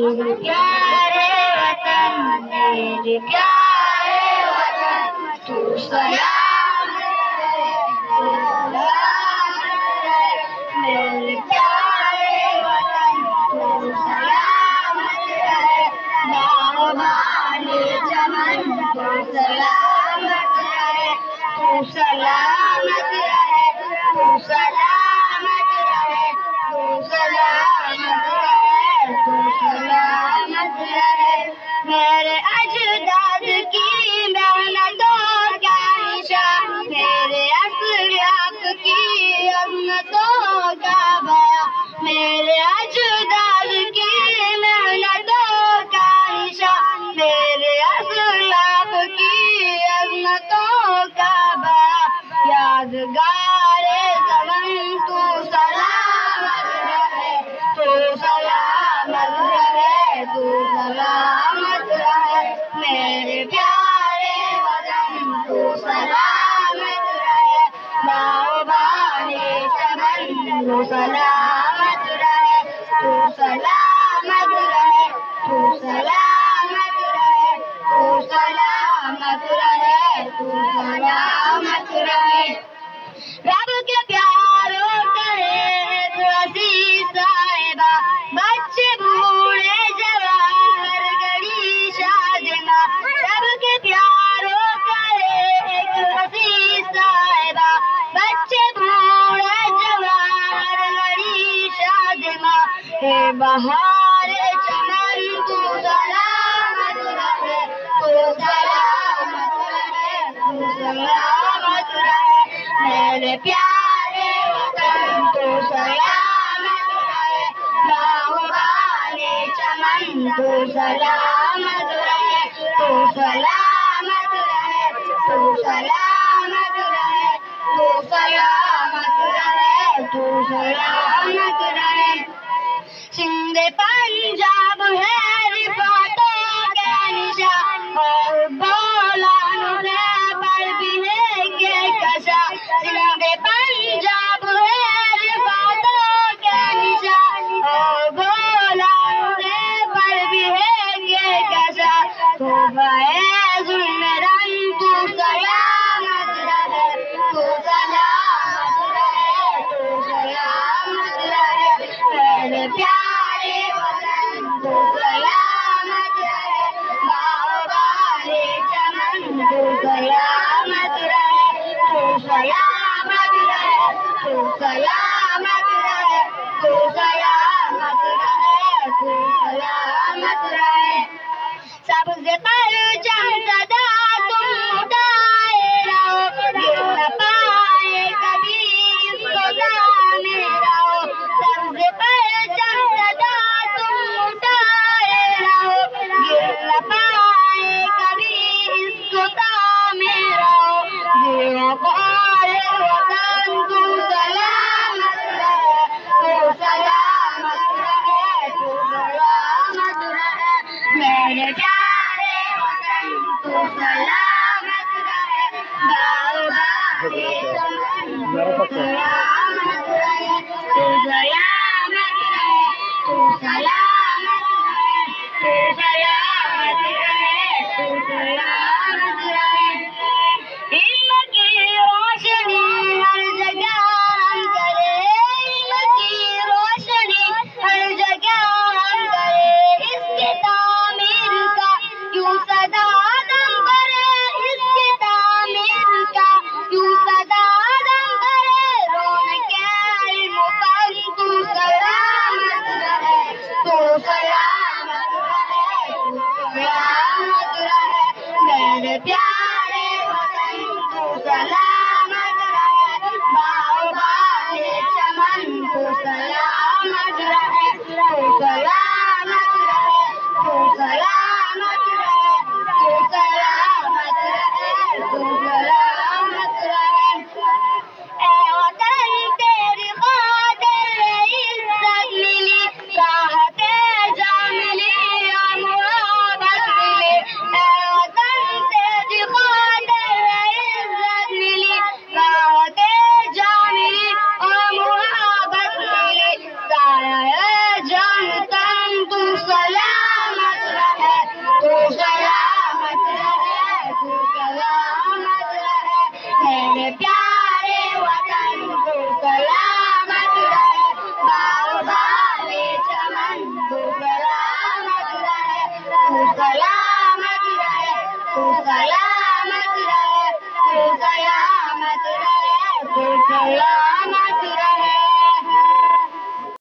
मेरे प्यारे वतन, मेरे प्यारे वतन, तू सलामत रहे, तू सलामत रहे। मेरे प्यारे वतन, तू सलामत रहे। बाग़बाने चमन, तू सलामत रहे, तू सलामत रहे, तू सलामत रहे, तू सलामत रहे, तू सलामत रहे। मेरे अजदाद की मेहनतों का निशान, मेरे असलाफ की अज़मतों का बयां, मेरे अजदाद की मेहनतों का निशान, मेरे असलाफ की अज़मतों का बयां। यादगारे ज़मान तू सलामत रहे, तू सलामत रहे, तू सलामत रहे। मेरे प्यारे वतन, तू सलामत रहे। बाग़बाने चमन, तू सलामत रहे, तू सलामत रहे, तू सलामत रहे, तू सलामत रहे, तू सलामत रहे। रब के प्यारों करे हसी साहिबा, बच्चे बूढ़े जवान गड़ी शादिमा। रब के प्यारों करे हसी साहिबा, बच्चे बूढ़े जवान गड़ी शादिमा। हे बहारे चमन, तू सलामत रहे, तू सलामत रहे, तू सलामत रहे। मेरे प्यारे वतन, तू सलामत रहे। बाग़बाने चमन, तू सलामत रहे, तू सलामत रहे, तू सलामत रहे, तू सलामत रहे, तू सलामत रहे। सिंध पंजाब है रिफ़ातों के निशान, और बोलानों ने पर भी लेंगे कशा। सिंध पंजाब है रिफ़ातों के निशान, और बोलानों ने पर भी लेंगे कशा। तो ज़ुल्म रंग, तू सलामत रहे, तू सलामत रहे, तू सलामत रहे। मेरे प्यारे वतन, तू सलामत रहे। बाग़बाने चमन, तू सलामत रहे, तू सलामत रहे, तू सलामत रहे, तू सलामत रहे, तू सलामत रहे। सबसे परचम सदा